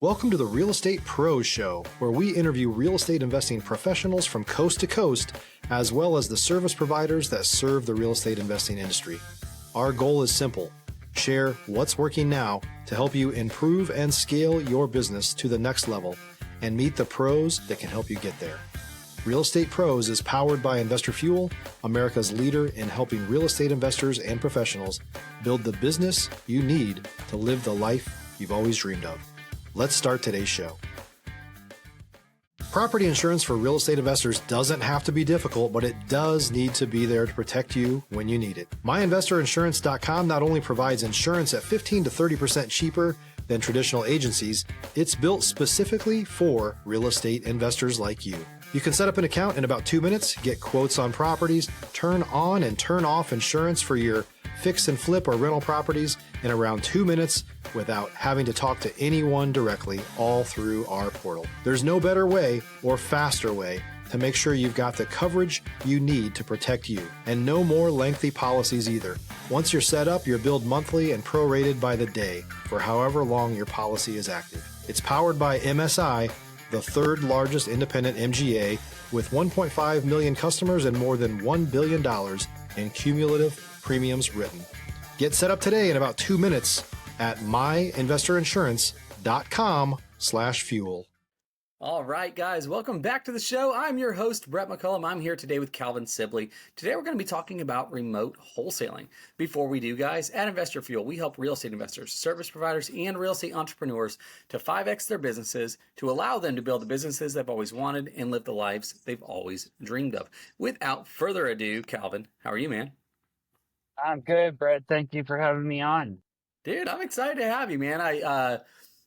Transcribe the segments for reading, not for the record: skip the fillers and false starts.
Welcome to the Real Estate Pros Show, where we interview real estate investing professionals from coast to coast, as well as the service providers that serve the real estate investing industry. Our goal is simple: share what's working now to help you improve and scale your business to the next level and meet the pros that can help you get there. Real Estate Pros is powered by Investor Fuel, America's leader in helping real estate investors and professionals build the business you need to live the life you've always dreamed of. Let's start today's show. Property insurance for real estate investors doesn't have to be difficult, but it does need to be there to protect you when you need it. MyInvestorInsurance.com not only provides insurance at 15 to 30% cheaper than traditional agencies, it's built specifically for real estate investors like you. You can set up an account in about 2 minutes, get quotes on properties, turn on and turn off insurance for your fix and flip or rental properties in around 2 minutes without having to talk to anyone directly, all through our portal. There's no better way or faster way to make sure you've got the coverage you need to protect you, and no more lengthy policies either. Once you're set up, you're billed monthly and prorated by the day for however long your policy is active. It's powered by MSI, the third largest independent MGA, with 1.5 million customers and more than $1 billion in cumulative premiums written. Get set up today in about 2 minutes at myinvestorinsurance.com/fuel. All right, guys, welcome back to the show. I'm your host, Brett McCollum. I'm here today with Calvin Sibley. Today, we're going to be talking about remote wholesaling. Before we do, guys, at Investor Fuel, we help real estate investors, service providers, and real estate entrepreneurs to 5X their businesses to allow them to build the businesses they've always wanted and live the lives they've always dreamed of. Without further ado, Calvin, how are you, man? I'm good, Brett. Thank you for having me on. Dude, I'm excited to have you, man. I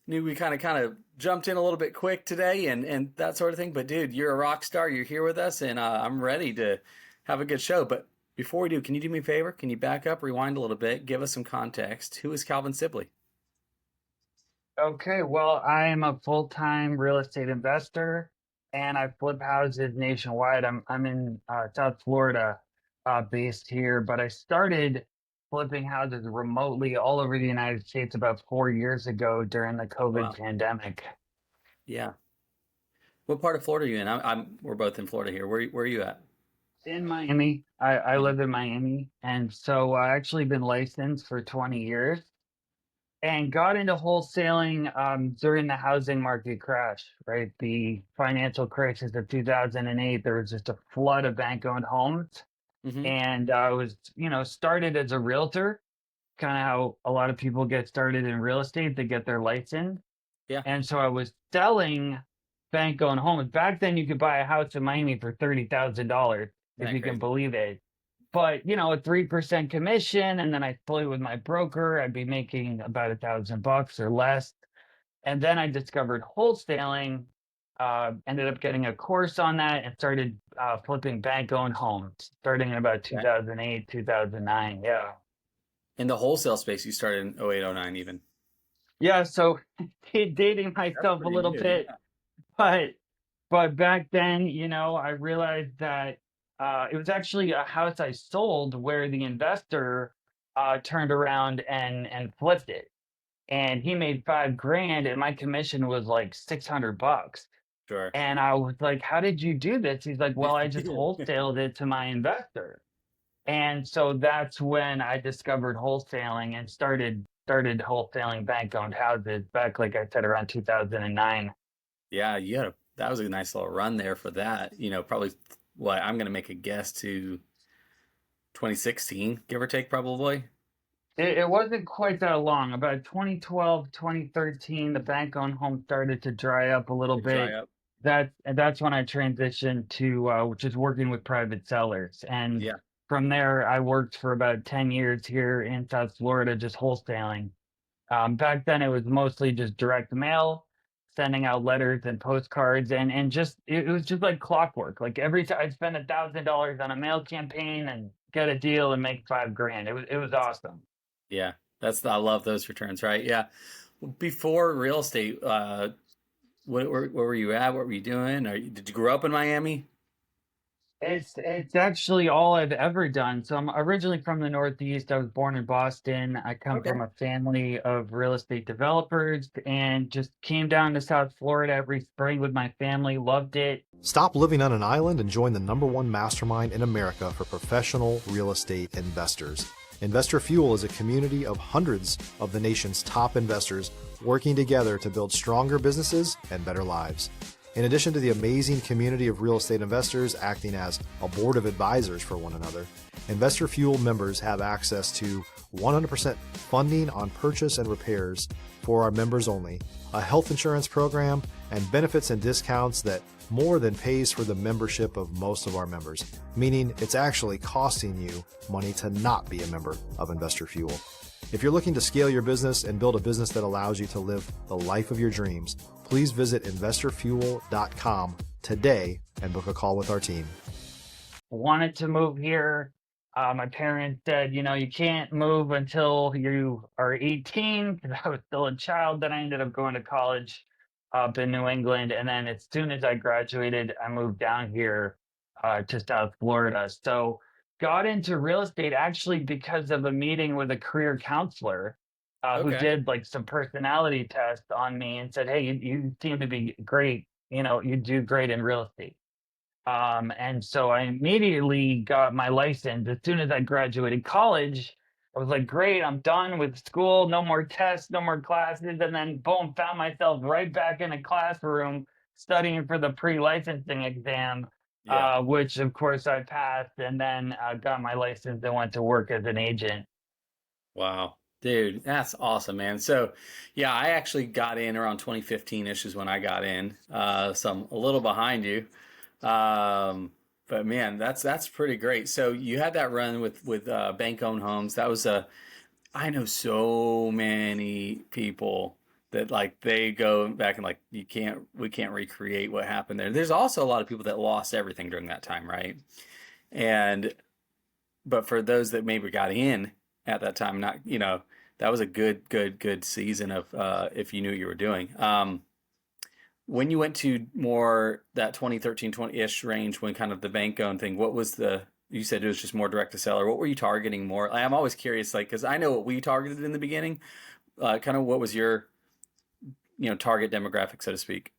knew we kind of jumped in a little bit quick today and that sort of thing. But, dude, you're a rock star. You're here with us, and I'm ready to have a good show. But before we do, can you do me a favor? Can you back up, rewind a little bit, give us some context? Who is Calvin Sibley? Okay, well, I am a full-time real estate investor, and I flip houses nationwide. I'm in South Florida, based here, but I started flipping houses remotely all over the United States about 4 years ago during the COVID pandemic. Yeah. What part of Florida are you in? We're both in Florida here. Where are you at? In Miami. I live in Miami, and so I actually been licensed for 20 years and got into wholesaling during the housing market crash, right? The financial crisis of 2008. There was just a flood of bank-owned homes. Mm-hmm. And I was, started as a realtor, kind of how a lot of people get started in real estate. They get their license. Yeah. And so I was selling bank-owned homes. Back then, you could buy a house in Miami for $30,000, if you can believe it. But, a 3% commission, and then I split with my broker. I'd be making about $1,000 or less. And then I discovered wholesaling. Ended up getting a course on that and started flipping bank-owned homes starting in about 2008, 2009. Yeah. In the wholesale space, you started in 08, 09 even. Yeah, so dating myself a little bit. Yeah. But back then, I realized that it was actually a house I sold where the investor turned around and flipped it. And he made $5,000 and my commission was like $600. Sure. And I was like, how did you do this? He's like, well, I just wholesaled it to my investor. And so that's when I discovered wholesaling and started wholesaling bank-owned houses back, like I said, around 2009. Yeah, that was a nice little run there for that. Probably I'm going to make a guess to 2016, give or take, probably. It wasn't quite that long. About 2012, 2013, the bank-owned home started to dry up a little bit. That's when I transitioned to just working with private sellers. And from there, I worked for about 10 years here in South Florida, just wholesaling. Back then, it was mostly just direct mail, sending out letters and postcards, and just it was just like clockwork. Like every time I'd spend $1,000 on a mail campaign and get a deal and make $5,000. It was awesome. Yeah, I love those returns, right? Yeah. Before real estate, where were you at? What were you doing? Did you grow up in Miami? It's actually all I've ever done. So I'm originally from the Northeast. I was born in Boston. I come Okay. from a family of real estate developers and just came down to South Florida every spring with my family. Loved it. Stop living on an island and join the #1 mastermind in America for professional real estate investors. Investor Fuel is a community of hundreds of the nation's top investors working together to build stronger businesses and better lives. In addition to the amazing community of real estate investors acting as a board of advisors for one another, Investor Fuel members have access to 100% funding on purchase and repairs for our members only, a health insurance program, and benefits and discounts that more than pays for the membership of most of our members, meaning it's actually costing you money to not be a member of Investor Fuel. If you're looking to scale your business and build a business that allows you to live the life of your dreams, please visit investorfuel.com today and book a call with our team. Wanted to move here. My parents said, you can't move until you are 18 because I was still a child. Then I ended up going to college up in New England. And then as soon as I graduated, I moved down here to South Florida. So got into real estate actually because of a meeting with a career counselor who Okay. did like some personality tests on me and said, hey, you seem to be great. You do great in real estate. And so I immediately got my license as soon as I graduated college. I was like, great, I'm done with school, no more tests, no more classes. And then, boom, found myself right back in a classroom studying for the pre-licensing exam, Yeah. which of course I passed, and then got my license and went to work as an agent. Wow. Dude, that's awesome, man. So, yeah, I actually got in around 2015-ish is when I got in. So I'm a little behind you. But man, that's pretty great. So you had that run with bank-owned homes. That was I know so many people that like they go back and like we can't recreate what happened there. There's also a lot of people that lost everything during that time, right? And but for those that maybe got in at that time, not that was a good season of if you knew what you were doing. When you went to more that 2013, 20-ish range, when kind of the bank owned thing, what was you said it was just more direct to seller. What were you targeting more? I'm always curious, like, because I know what we targeted in the beginning. Kind of what was your, target demographic, so to speak?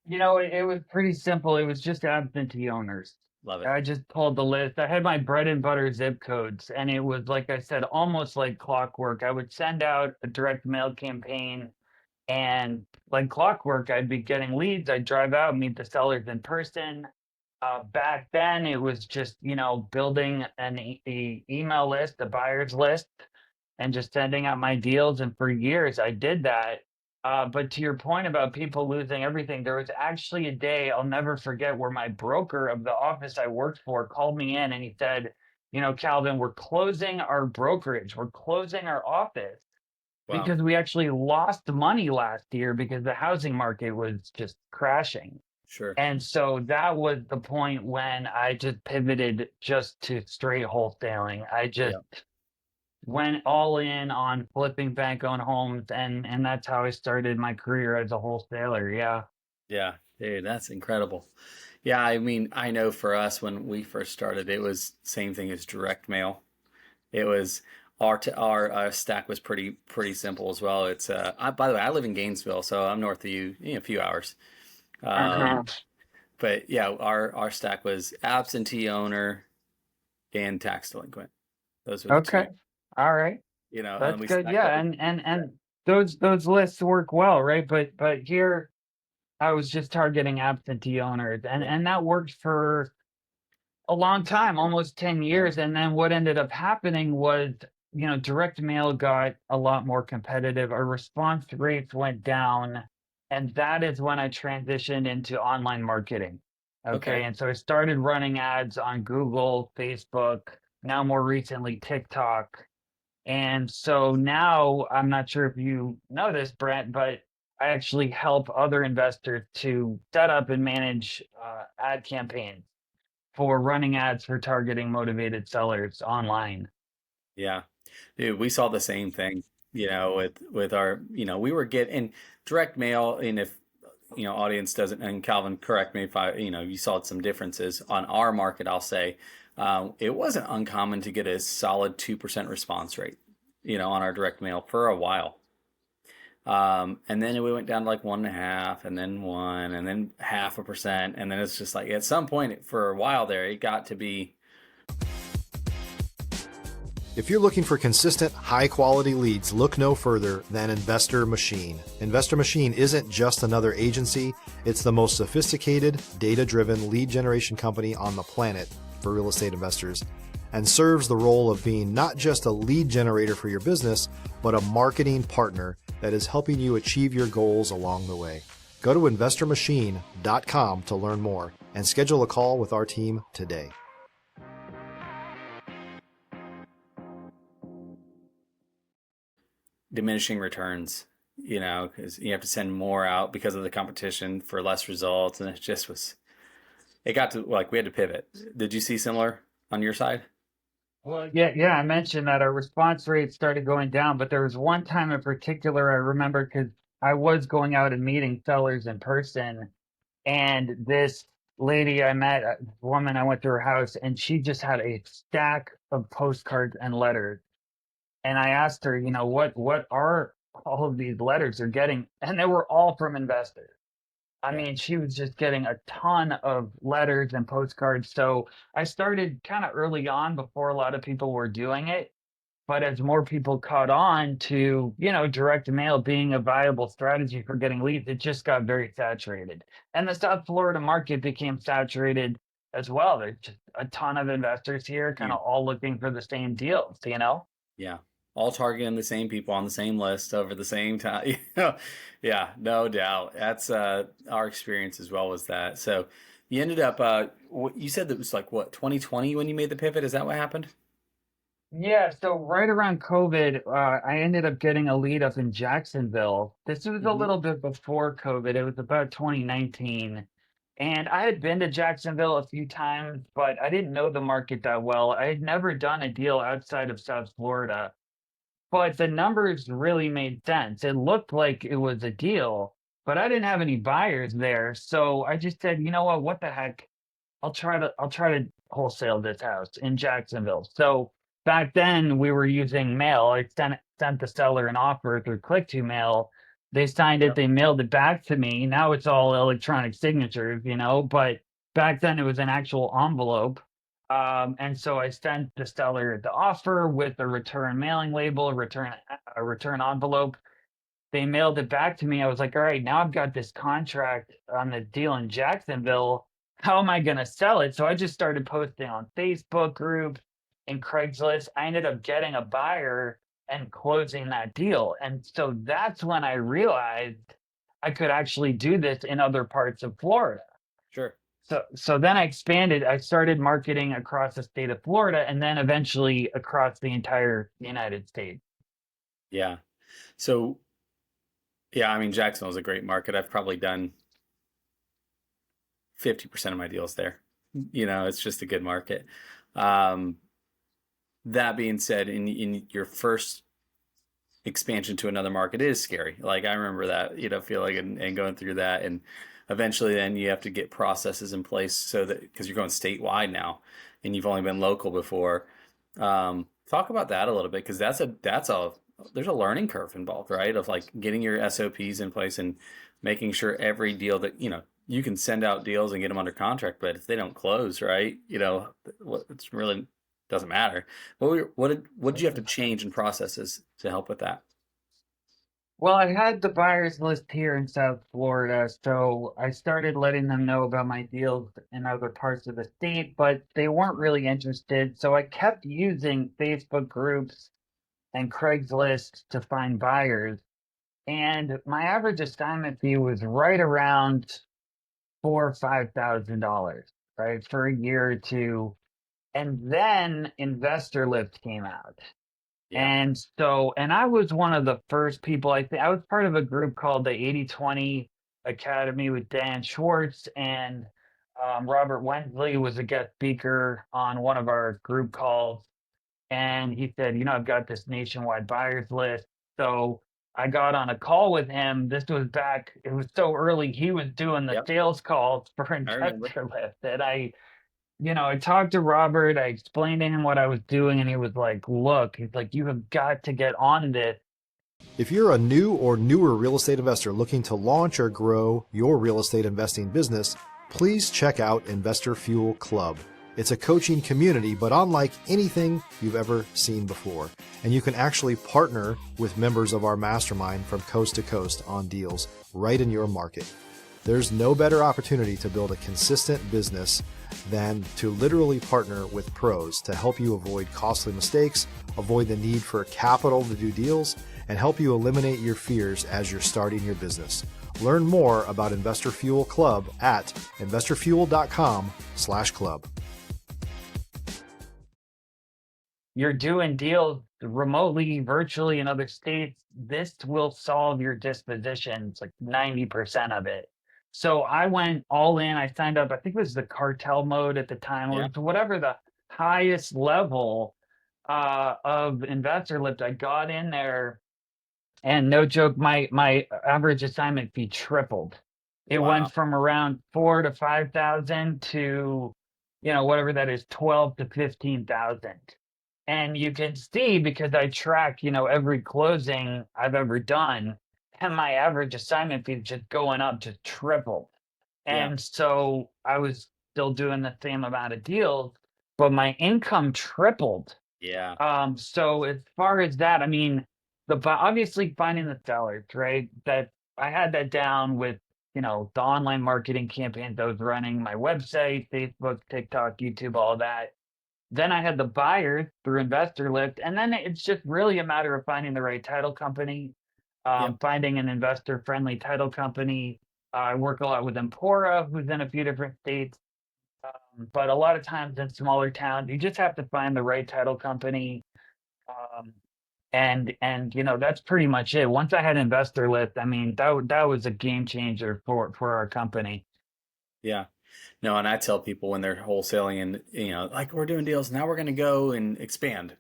It was pretty simple. It was just absentee owners. Love it. I just pulled the list. I had my bread and butter zip codes, and it was, like I said, almost like clockwork. I would send out a direct mail campaign, and like clockwork, I'd be getting leads. I'd drive out, meet the sellers in person. Back then, it was just, building an email list, a buyer's list, and just sending out my deals. And for years, I did that. But to your point about people losing everything, there was actually a day I'll never forget where my broker of the office I worked for called me in and he said, Calvin, we're closing our brokerage, we're closing our office Wow. because we actually lost money last year because the housing market was just crashing. Sure. And so that was the point when I just pivoted just to straight wholesaling. I just Yeah. went all in on flipping bank-owned homes, and that's how I started my career as a wholesaler. Yeah. Yeah. Dude, that's incredible. Yeah, I mean, I know for us when we first started, it was same thing as direct mail. It was our stack was pretty simple as well. It's by the way, I live in Gainesville, so I'm north of you, a few hours. Uh-huh. But yeah, our stack was absentee owner and tax delinquent. Those were the two, Okay. All right. and That's we good. stacked Yeah, up. and those lists work well, right? But here I was just targeting absentee owners, and Yeah. and that worked for a long time, almost 10 years. And then what ended up happening was, direct mail got a lot more competitive. Our response rates went down. And that is when I transitioned into online marketing. Okay. Okay. And so I started running ads on Google, Facebook, now more recently, TikTok. And so now I'm not sure if you know this, Brent, but I actually help other investors to set up and manage ad campaigns for running ads for targeting motivated sellers online. Yeah. Dude, we saw the same thing, with our, we were getting direct mail, and if audience doesn't, and Calvin, correct me if you saw some differences on our market, I'll say, it wasn't uncommon to get a solid 2% response rate, on our direct mail for a while. And then we went down to like 1.5, and then 1, and then 0.5%. And then it's just like at some point for a while there, it got to be. If you're looking for consistent, high-quality leads, look no further than Investor Machine. Investor Machine isn't just another agency. It's the most sophisticated, data-driven lead generation company on the planet for real estate investors, and serves the role of being not just a lead generator for your business, but a marketing partner that is helping you achieve your goals along the way. Go to InvestorMachine.com to learn more and schedule a call with our team today. Diminishing returns, because you have to send more out because of the competition for less results. And it got to like we had to pivot. Did you see similar on your side? Well, yeah, I mentioned that our response rate started going down, but there was one time in particular I remember because I was going out and meeting sellers in person, and this lady I met, a woman, I went to her house, and she just had a stack of postcards and letters. And I asked her, what are all of these letters they're getting? And they were all from investors. I mean, she was just getting a ton of letters and postcards. So I started kind of early on before a lot of people were doing it. But as more people caught on to, direct mail being a viable strategy for getting leads, it just got very saturated. And the South Florida market became saturated as well. There's just a ton of investors here, kind of all looking for the same deals, Yeah. All targeting the same people on the same list over the same time. Yeah, no doubt. That's our experience as well as that. So you ended up, you said that was like what, 2020 when you made the pivot? Is that what happened? Yeah, so right around COVID, I ended up getting a lead up in Jacksonville. This was a little bit before COVID. It was about 2019. And I had been to Jacksonville a few times, but I didn't know the market that well. I had never done a deal outside of South Florida. But the numbers really made sense. It looked like it was a deal, but I didn't have any buyers there. So I just said, you know what the heck? I'll try to wholesale this house in Jacksonville. So back then we were using mail. I sent the seller an offer through click to mail. They signed it, they mailed it back to me. Now it's all electronic signatures, but back then it was an actual envelope. And so I sent the seller the offer with a return mailing label, a return envelope. They mailed it back to me. I was like, all right, now I've got this contract on the deal in Jacksonville. How am I going to sell it? So I just started posting on Facebook groups and Craigslist. I ended up getting a buyer and closing that deal. And so that's when I realized I could actually do this in other parts of Florida. Sure. So then I expanded. I started marketing across the state of Florida and then eventually across the entire United States. Yeah. So, yeah, I mean, Jacksonville is a great market. I've probably done 50% of my deals there. It's just a good market. That being said, in your first expansion to another market, it is scary. Like I remember that, feeling and going through that, and eventually then you have to get processes in place so that, because you're going statewide now and you've only been local before. Talk about that a little bit, because there's a learning curve involved, right? Of like getting your SOPs in place and making sure every deal that, you can send out deals and get them under contract, but if they don't close, right, it's really doesn't matter. What did you have to change in processes to help with that? Well, I had the buyers list here in South Florida, so I started letting them know about my deals in other parts of the state, but they weren't really interested. So I kept using Facebook groups and Craigslist to find buyers. And my average assignment fee was right around $4,000 or $5,000, right, for a year or two. And then InvestorLift came out. Yeah. And I was one of the first people. I think I was part of a group called the 80/20 Academy with Dan Schwartz, and Robert Wensley was a guest speaker on one of our group calls. And he said, I've got this nationwide buyers list. So I got on a call with him. This was back, it was so early. He was doing the Yep. sales calls for I remember. InvestorLift. And I talked to Robert. I explained to him what I was doing, and he was like, look, he's like, you have got to get on this. If you're a new or newer real estate investor looking to launch or grow your real estate investing business, please check out Investor Fuel Club. It's a coaching community, but unlike anything you've ever seen before. And you can actually partner with members of our mastermind from coast to coast on deals right in your market. There's no better opportunity to build a consistent business than to literally partner with pros to help you avoid costly mistakes, avoid the need for capital to do deals, and help you eliminate your fears as you're starting your business. Learn more about Investor Fuel Club at investorfuel.com/club. You're doing deals remotely, virtually in other states. This will solve your dispositions, like 90% of it. So I went all in. I signed up, I think it was the cartel mode at the time, or whatever the highest level of InvestorLift. I got in there, and no joke, my average assignment fee tripled. It went from around 4 to 5,000 to, whatever that is, 12 to 15,000. And you can see, because I track, every closing I've ever done, and my average assignment fee just going up, just tripled. And so I was still doing the same amount of deals, but my income tripled. So as far as that, I mean, obviously finding the sellers, right? That I had that down with, the online marketing campaigns I was running, my website, Facebook, TikTok, YouTube, all that. Then I had the buyers through InvestorLift, and then it's just really a matter of finding the right title company, finding an investor-friendly title company. I work a lot with Empora, who's in a few different states, but a lot of times in smaller towns, you just have to find the right title company, and that's pretty much it. Once I had InvestorLift, I mean, that was a game changer for our company. Yeah. No, and I tell people when they're wholesaling and, like, we're doing deals, now we're going to go and expand,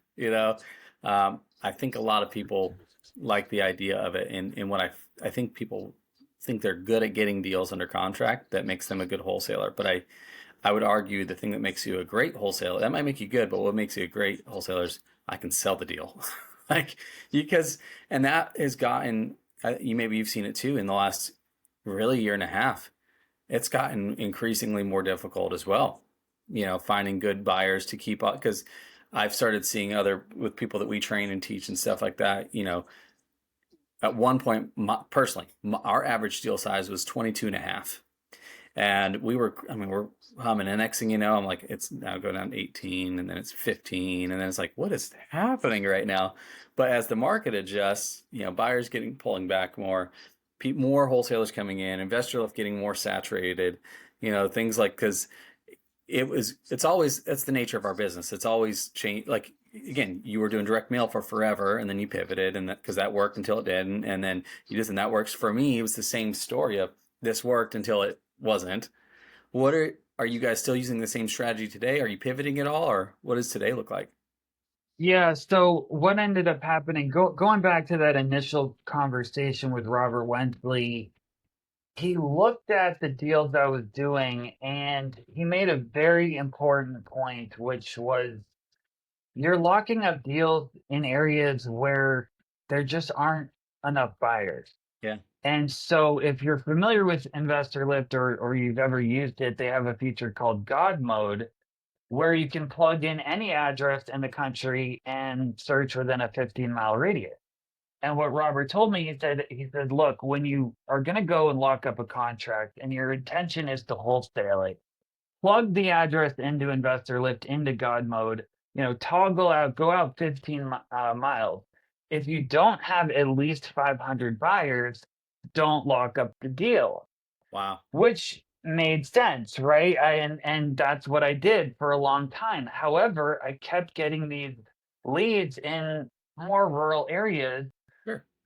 I think a lot of people like the idea of it. And what I think people think they're good at getting deals under contract. That makes them a good wholesaler. But I would argue the thing that makes you a great wholesaler, that might make you good, but what makes you a great wholesaler is I can sell the deal. And that has gotten, you've seen it too in the last really year and a half. It's gotten increasingly more difficult as well, finding good buyers to keep up, because I've started seeing with people that we train and teach and stuff like that, at one point, personally, our average deal size was 22 and a half. And we're humming, and next thing you know, I'm like, it's now going down to 18, and then it's 15, and then it's like, what is happening right now? But as the market adjusts, buyers pulling back more, more wholesalers coming in, InvestorLift getting more saturated, things like, because that's the nature of our business. It's always changed. Like, again, you were doing direct mail for forever, and then you pivoted, and because that worked until it didn't, and then and that works for me. It was the same story of this worked until it wasn't. What are you guys still using the same strategy today? Are you pivoting at all, or what does today look like? Yeah, so what ended up happening, going back to that initial conversation with Robert Wensley, he looked at the deals I was doing, and he made a very important point, which was, you're locking up deals in areas where there just aren't enough buyers. Yeah. And so if you're familiar with InvestorLift, or you've ever used it, they have a feature called God Mode, where you can plug in any address in the country and search within a 15-mile radius. And what Robert told me, he said, look, when you are going to go and lock up a contract and your intention is to wholesale it, plug the address into InvestorLift, into God Mode, toggle out, go out 15 miles. If you don't have at least 500 buyers, don't lock up the deal. Wow. Which made sense, right? And that's what I did for a long time. However, I kept getting these leads in more rural areas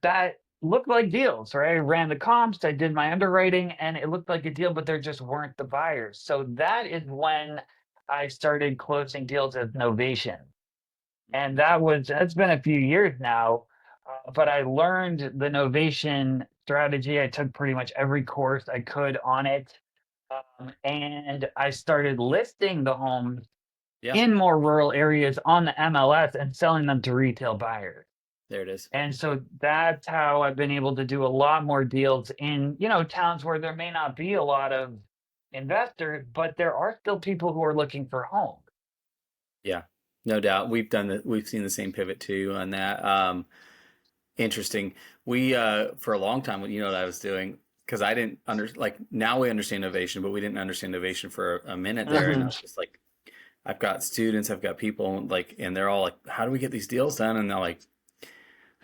that looked like deals, right? I ran the comps, I did my underwriting, and it looked like a deal, but there just weren't the buyers. So that is when I started closing deals as Novation. And that's been a few years now. But I learned the Novation strategy. I took pretty much every course I could on it. And I started listing the homes Yeah, in more rural areas on the MLS and selling them to retail buyers. there it is. And so that's how I've been able to do a lot more deals in, towns where there may not be a lot of investors, but there are still people who are looking for homes. Yeah, no doubt. We've seen the same pivot too on that. Interesting. We for a long time, you know what I was doing, because I didn't now we understand innovation, but we didn't understand innovation for a minute there, and I was just like, I've got students, I've got people and they're all like, how do we get these deals done? And they're like,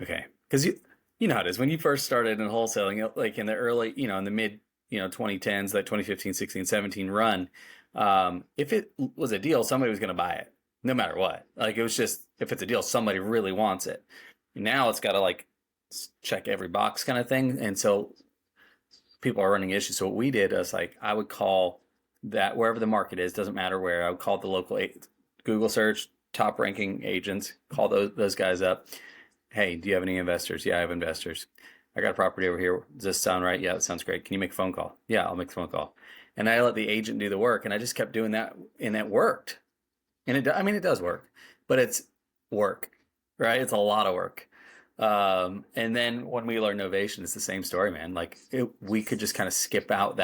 okay, because you know how it is when you first started in wholesaling, like in the early, in the mid 2010s, like 2015, 16, 17 run. If it was a deal, somebody was going to buy it no matter what. Like, it was just, if it's a deal, somebody really wants it. Now it's got to like check every box kind of thing. And so people are running issues. So what we did is, like, I would call that wherever the market is, doesn't matter where, I would call the local Google search, top ranking agents, call those guys up. Hey, do you have any investors? Yeah, I have investors. I got a property over here. Does this sound right? Yeah, it sounds great. Can you make a phone call? Yeah, I'll make a phone call. And I let the agent do the work, and I just kept doing that, and it worked. And it does work, but it's work, right? It's a lot of work. And then when we learn Novation, it's the same story, man. Like, we could just kind of skip out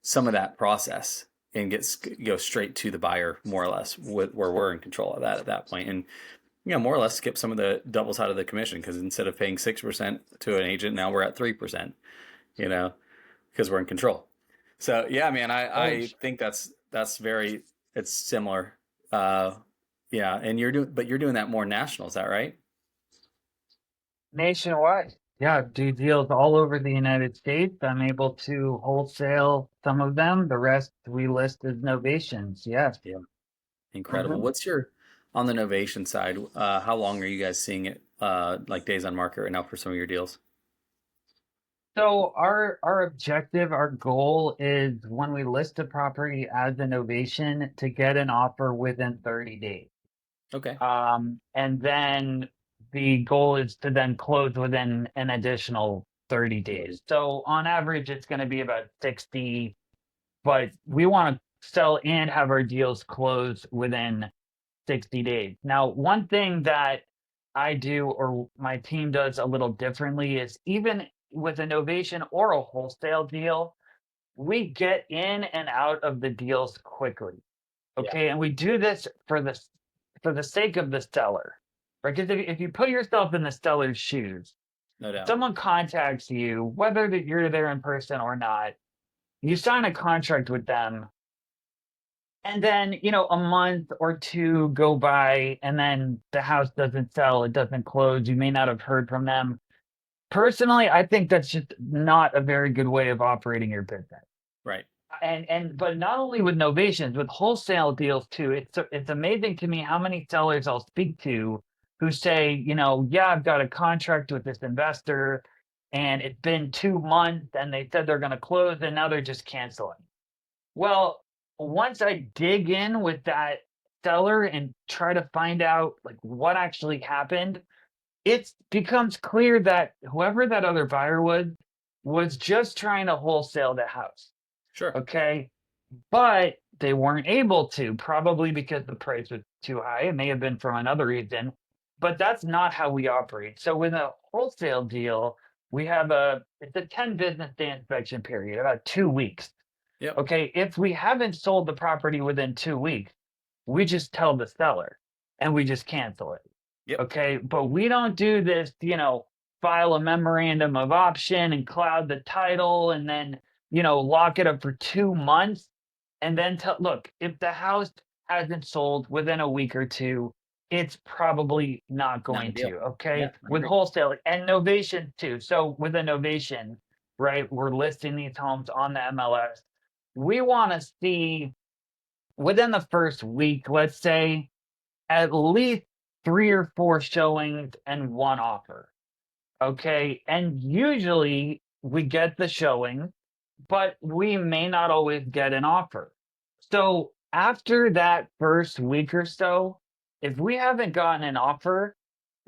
some of that process and go straight to the buyer, more or less, where we're in control of that at that point. And more or less skip some of the doubles out of the commission, because instead of paying 6% to an agent, now we're at 3%, because we're in control. So yeah, man, I think that's it's similar. Yeah. And you're doing that more national. Is that right? Nationwide. Yeah, do deals all over the United States. I'm able to wholesale some of them. The rest we list as novations. Yes. Yeah. Incredible. What's on the Novation side, how long are you guys seeing it, like days on market right now for some of your deals? So our objective, our goal is, when we list a property as a novation, to get an offer within 30 days. Okay. And then the goal is to then close within an additional 30 days. So on average, it's going to be about 60, but we want to sell and have our deals close within 60 days. Now, one thing that I do, or my team does a little differently, is even with a novation or a wholesale deal, we get in and out of the deals quickly. Okay. Yeah. And we do this for the sake of the seller, right? Because if you put yourself in the seller's shoes, no doubt, someone contacts you, whether that you're there in person or not, you sign a contract with them, and then, a month or two go by, and then the house doesn't sell, it doesn't close, you may not have heard from them. Personally, I think that's just not a very good way of operating your business. right? But not only with novations, with wholesale deals too, it's amazing to me how many sellers I'll speak to who say, yeah, I've got a contract with this investor, and it's been 2 months, and they said they're going to close, and now they're just canceling. Well, once I dig in with that seller and try to find out, like, what actually happened, it becomes clear that whoever that other buyer was just trying to wholesale the house. Sure. Okay. But they weren't able to, probably because the price was too high. It may have been from another reason, but that's not how we operate. So with a wholesale deal, we have it's a 10 business day inspection period, about 2 weeks. Yep. Okay. If we haven't sold the property within 2 weeks, we just tell the seller and we just cancel it. Yep. Okay. But we don't do this, file a memorandum of option and cloud the title and then, lock it up for 2 months. And then look, if the house hasn't sold within a week or two, it's probably not going to. Okay. Yeah, with wholesale and novation too. So with a novation, right, we're listing these homes on the MLS. We want to see within the first week, let's say, at least 3 or 4 showings and 1 offer. Okay. And usually we get the showing, but we may not always get an offer. So after that first week or so, if we haven't gotten an offer,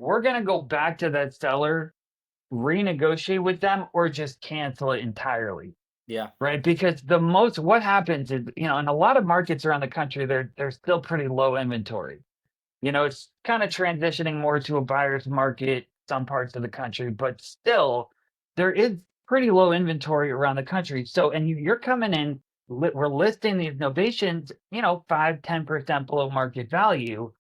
we're going to go back to that seller, renegotiate with them, or just cancel it entirely. Yeah. Right. Because what happens is, in a lot of markets around the country, they're still pretty low inventory. It's kind of transitioning more to a buyer's market, some parts of the country, but still there is pretty low inventory around the country. So, and you're coming in, we're listing these novations, 5-10% below market value.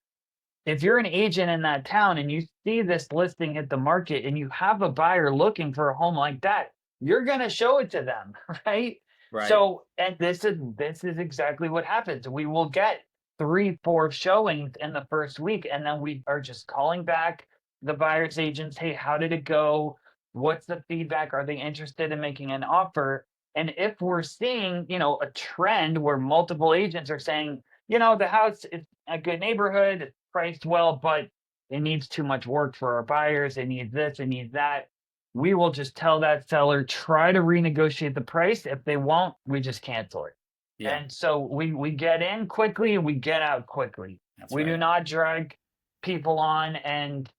If you're an agent in that town and you see this listing hit the market and you have a buyer looking for a home like that, you're going to show it to them, right? Right. So, and this is exactly what happens. We will get 3-4 showings in the first week, and then we are just calling back the buyer's agents. Hey, how did it go? What's the feedback? Are they interested in making an offer? And if we're seeing, a trend where multiple agents are saying, the house is a good neighborhood, it's priced well, but it needs too much work for our buyers. It needs this, it needs that. We will just tell that seller, try to renegotiate the price. If they won't, we just cancel it. Yeah. And so we get in quickly and we get out quickly. We do not drag people on. And,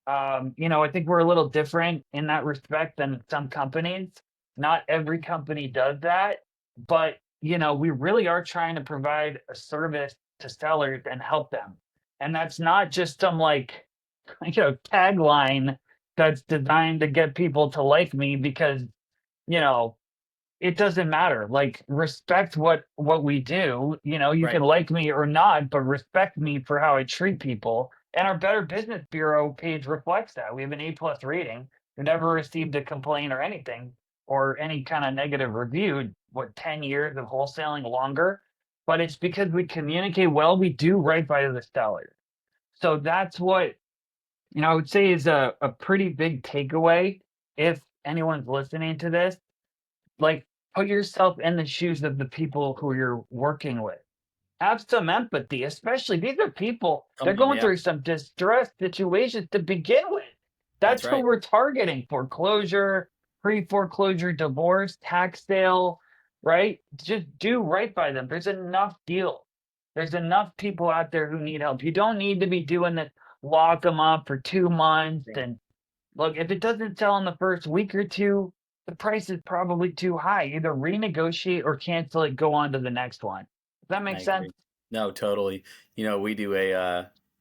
I think we're a little different in that respect than some companies. Not every company does that, but, we really are trying to provide a service to sellers and help them. And that's not just some tagline that's designed to get people to like me because, it doesn't matter. Like, respect what we do. You can like me or not, but respect me for how I treat people. And our Better Business Bureau page reflects that. We have an A+ rating. We never received a complaint or anything or any kind of negative review. 10 years of wholesaling longer? But it's because we communicate well. We do right by the seller. So that's what, I would say is a pretty big takeaway. If anyone's listening to this, like, put yourself in the shoes of the people who you're working with. Have some empathy, especially these are people, they're going through some distressed situations to begin with. That's who we're targeting: foreclosure, pre-foreclosure, divorce, tax sale, right? Just do right by them. There's enough deals. There's enough people out there who need help. You don't need to be doing this, lock them up for 2 months. And look, if it doesn't sell in the first week or two, the price is probably too high. Either renegotiate or cancel it, go on to the next one. Does that make sense? No, totally. We do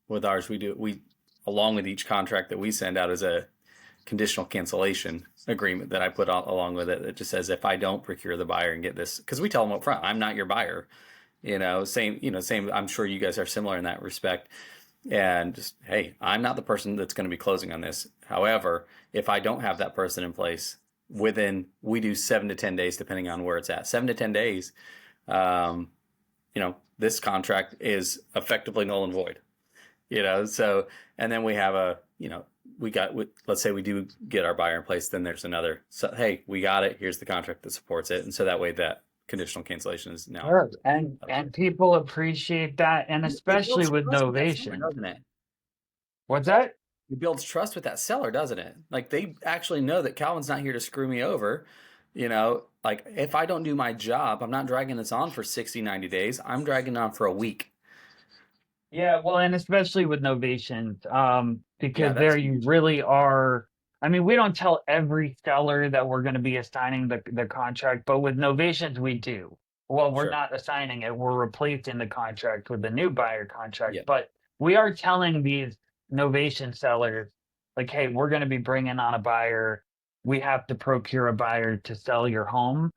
with ours, we along with each contract that we send out as a conditional cancellation agreement that I put along with it. It just says, if I don't procure the buyer and get this, because we tell them up front, I'm not your buyer. Same, I'm sure you guys are similar in that respect. And just, hey, I'm not the person that's going to be closing on this. However, if I don't have that person in place, we do 7 to 10 days, depending on where it's at. 7 to 10 days, this contract is effectively null and void. So, and then we have let's say we do get our buyer in place, then there's another, so, hey, we got it. Here's the contract that supports it. And so that way that conditional cancellation is now. Sure. And people appreciate that. And especially with Novation. Doesn't it? What's that? It builds trust with that seller, doesn't it? Like, they actually know that Calvin's not here to screw me over. Like, if I don't do my job, I'm not dragging this on for 60, 90 days. I'm dragging it on for a week. Yeah, well, and especially with Novations, because there you really are. I mean, we don't tell every seller that we're going to be assigning the contract, but with Novations, we do. Well, we're not assigning it. We're replacing the contract with the new buyer contract. Yeah. But we are telling these Novation sellers, like, hey, we're going to be bringing on a buyer. We have to procure a buyer to sell your home.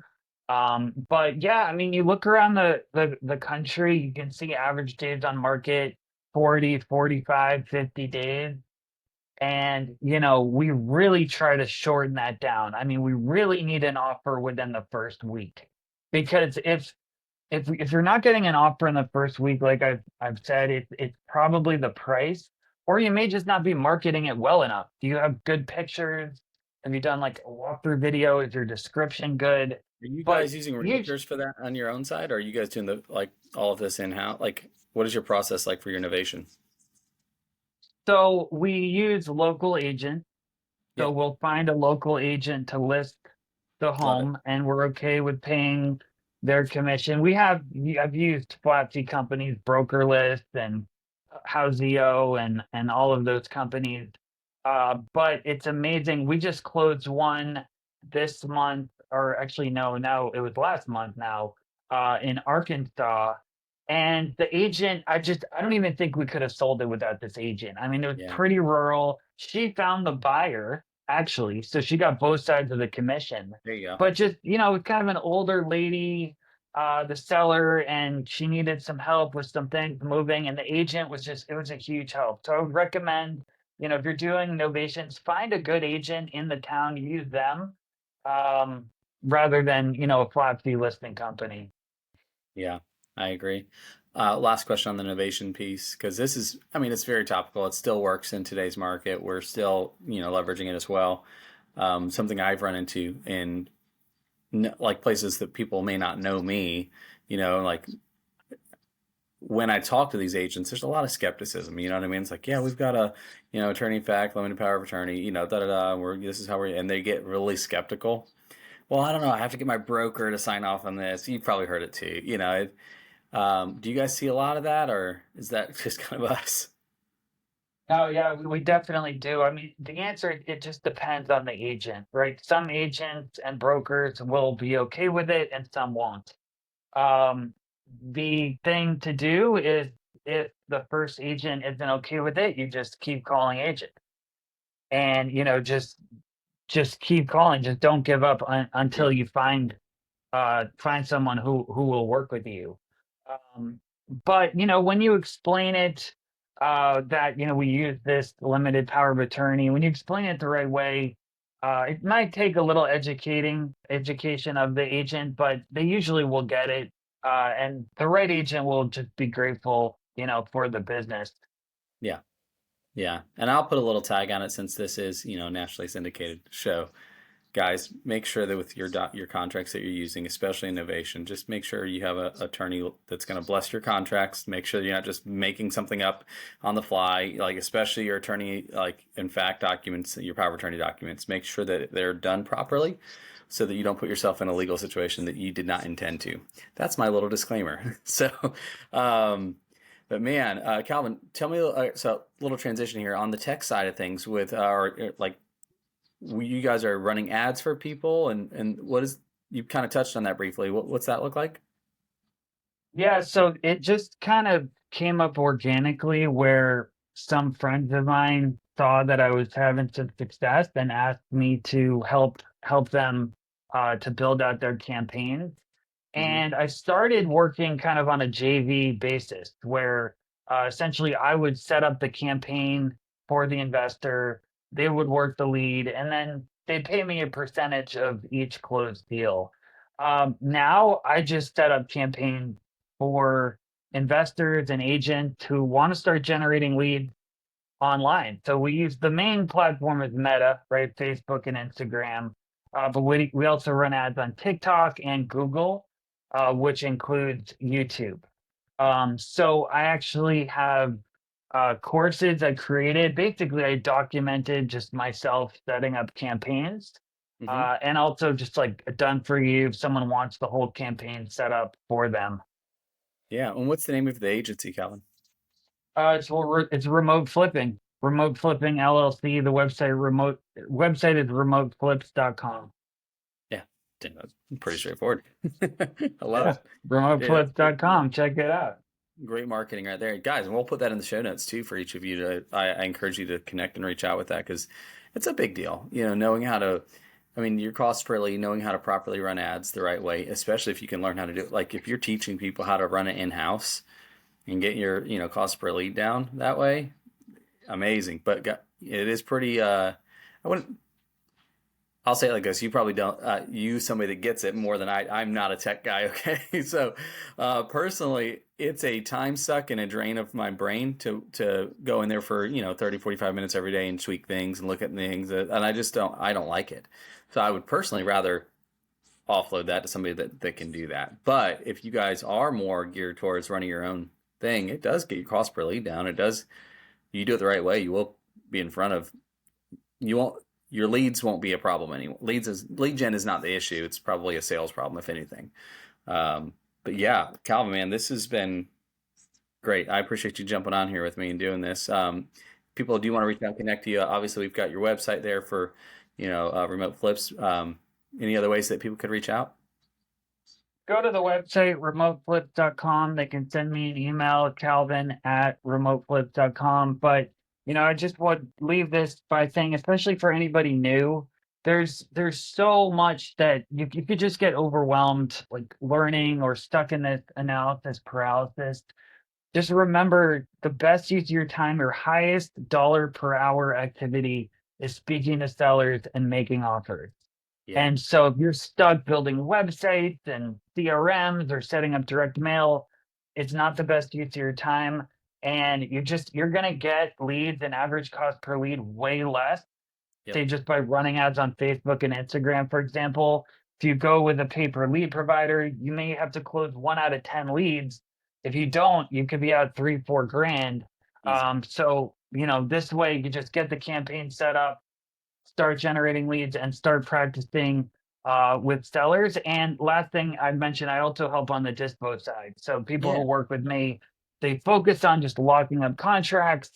But yeah, I mean, you look around the country, you can see average days on market, 40, 45, 50 days. And, we really try to shorten that down. I mean, we really need an offer within the first week, because if you're not getting an offer in the first week, like I've said, it's probably the price, or you may just not be marketing it well enough. Do you have good pictures? Have you done like a walkthrough video? Is your description good? Are you guys using realtors for that on your own side? Or are you guys doing all of this in-house? Like, what is your process like for your Novation? So we use local agents. So we'll find a local agent to list the home, and we're okay with paying their commission. I've used flat fee companies, BrokerList and Houseo and all of those companies. But it's amazing. We just closed one this month, or actually, no, it was last month now, in Arkansas. And the agent, I don't even think we could have sold it without this agent. I mean, it was Yeah. pretty rural. She found the buyer, actually, so she got both sides of the commission. There you go. But just, kind of an older lady, the seller, and she needed some help with some things moving, and the agent it was a huge help. So I would recommend, if you're doing novations, find a good agent in the town, use them, um, rather than, a flat fee listing company. Yeah, I agree. Last question on the Novation piece, because this is, I mean, it's very topical. It still works in today's market. We're still, leveraging it as well. Something I've run into in like places that people may not know me, like when I talk to these agents, there's a lot of skepticism. You know what I mean? It's like, yeah, we've got a, attorney in fact, limited power of attorney, da da da. This is how we're, and they get really skeptical. Well, I don't know. I have to get my broker to sign off on this. You've probably heard it too. Do you guys see a lot of that, or is that just kind of us? Oh yeah, we definitely do. I mean, the answer, it just depends on the agent, right? Some agents and brokers will be okay with it and some won't. Um, the thing to do is, if the first agent isn't okay with it, you just keep calling agent, and just keep calling. Just don't give up Yeah. until you find someone who will work with you. Um, but when you explain it, that we use this limited power of attorney, when you explain it the right way, it might take a little education of the agent, but they usually will get it. And the right agent will just be grateful, for the business. Yeah. Yeah. And I'll put a little tag on it since this is, nationally syndicated show. Guys, make sure that with your contracts that you're using, especially innovation, just make sure you have an attorney that's going to bless your contracts. Make sure you're not just making something up on the fly, like especially your attorney, like in fact documents, your power of attorney documents. Make sure that they're done properly, so that you don't put yourself in a legal situation that you did not intend to. That's my little disclaimer. So, but man, Calvin, tell me. So, little transition here on the tech side of things with like you guys are running ads for people, and what is, you kind of touched on that briefly. What's that look like? Yeah, so it just kind of came up organically, where some friends of mine saw that I was having some success and asked me to help them, to build out their campaigns. Hmm. And I started working kind of on a JV basis, where, essentially I would set up the campaign for the investor, they would work the lead, and then they'd pay me a percentage of each closed deal. Now I just set up campaigns for investors and agents who want to start generating leads online. So we use, the main platform is Meta, right? Facebook and Instagram. But we also run ads on TikTok and Google, which includes YouTube. So I actually have, courses I created. Basically, I documented just myself setting up campaigns, Hmm. and also just like done for you if someone wants the whole campaign set up for them. Yeah. And what's the name of the agency, Calvin? It's Remote Flipping. Remote Flipping LLC. The website is remoteflips.com. Yeah. Damn, that's pretty straightforward. I love Yeah, it. Yeah, that's pretty cool. remoteflips.com. Check it out. Great marketing right there, guys. And we'll put that in the show notes too for each of you. I encourage you to connect and reach out with that, because it's a big deal. Knowing how to, I mean, your cost per lead, knowing how to properly run ads the right way, especially if you can learn how to do it. Like if you're teaching people how to run it in house and get your, cost per lead down that way, amazing. But it is pretty. I wouldn't. I'll say it like this: you probably don't use somebody that gets it more than I. I'm not a tech guy, okay? So, personally, it's a time suck and a drain of my brain to go in there for 30, 45 minutes every day and tweak things and look at things, and I just don't. I don't like it. So I would personally rather offload that to somebody that can do that. But if you guys are more geared towards running your own thing, it does get your cost per lead down. It does. You do it the right way, you will be in front of, you won't, your leads won't be a problem anymore. Lead gen is not the issue. It's probably a sales problem, if anything. But yeah, Calvin, man, this has been great. I appreciate you jumping on here with me and doing this. people do want to reach out, connect to you, obviously we've got your website there for, remote flips. Any other ways that people could reach out? Go to the website, remoteflips.com. They can send me an email, calvin@remoteflips.com. But, I just would leave this by saying, especially for anybody new, there's so much that you could just get overwhelmed, like learning or stuck in this analysis paralysis. Just remember, the best use of your time, your highest dollar per hour activity is speaking to sellers and making offers. Yeah. And so if you're stuck building websites and CRMs or setting up direct mail, it's not the best use of your time. And you're going to get leads and average cost per lead way less. Yep. Say just by running ads on Facebook and Instagram, for example. If you go with a pay-per lead provider, you may have to close 1 out of 10 leads. If you don't, you could be out $3-4 grand. So, this way you just get the campaign set up, start generating leads, and start practicing with sellers. And last thing I mentioned, I also help on the dispo side. So people who work with me, they focus on just locking up contracts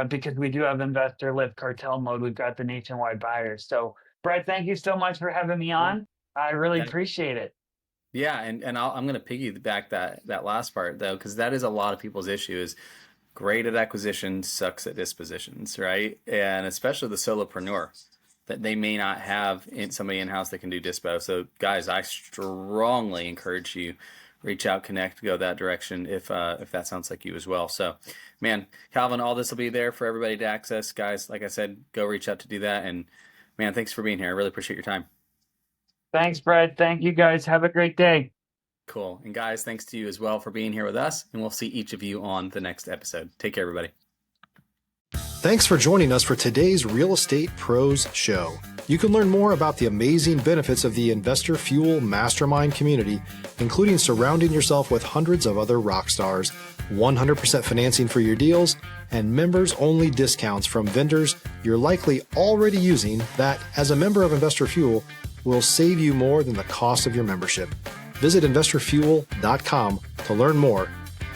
because we do have InvestorLift cartel mode. We've got the nationwide buyers. So Brett, thank you so much for having me on. I really appreciate it. Yeah, and I'm going to piggyback that last part though, because that is a lot of people's issue is great at acquisition, sucks at dispositions, right? And especially the solopreneur, that they may not have somebody in-house that can do dispo. So guys, I strongly encourage you, reach out, connect, go that direction if that sounds like you as well. So man, Calvin, all this will be there for everybody to access. Guys, like I said, go reach out to do that. And man, thanks for being here. I really appreciate your time. Thanks, Brett. Thank you guys. Have a great day. Cool. And guys, thanks to you as well for being here with us. And we'll see each of you on the next episode. Take care, everybody. Thanks for joining us for today's Real Estate Pros Show. You can learn more about the amazing benefits of the Investor Fuel Mastermind community, including surrounding yourself with hundreds of other rock stars, 100% financing for your deals, and members-only discounts from vendors you're likely already using that, as a member of Investor Fuel, will save you more than the cost of your membership. Visit InvestorFuel.com to learn more.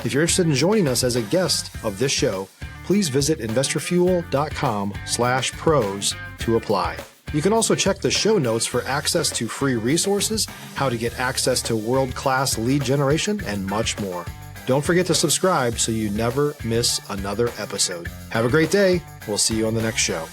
If you're interested in joining us as a guest of this show, please visit InvestorFuel.com/pros to apply. You can also check the show notes for access to free resources, how to get access to world-class lead generation, and much more. Don't forget to subscribe so you never miss another episode. Have a great day. We'll see you on the next show.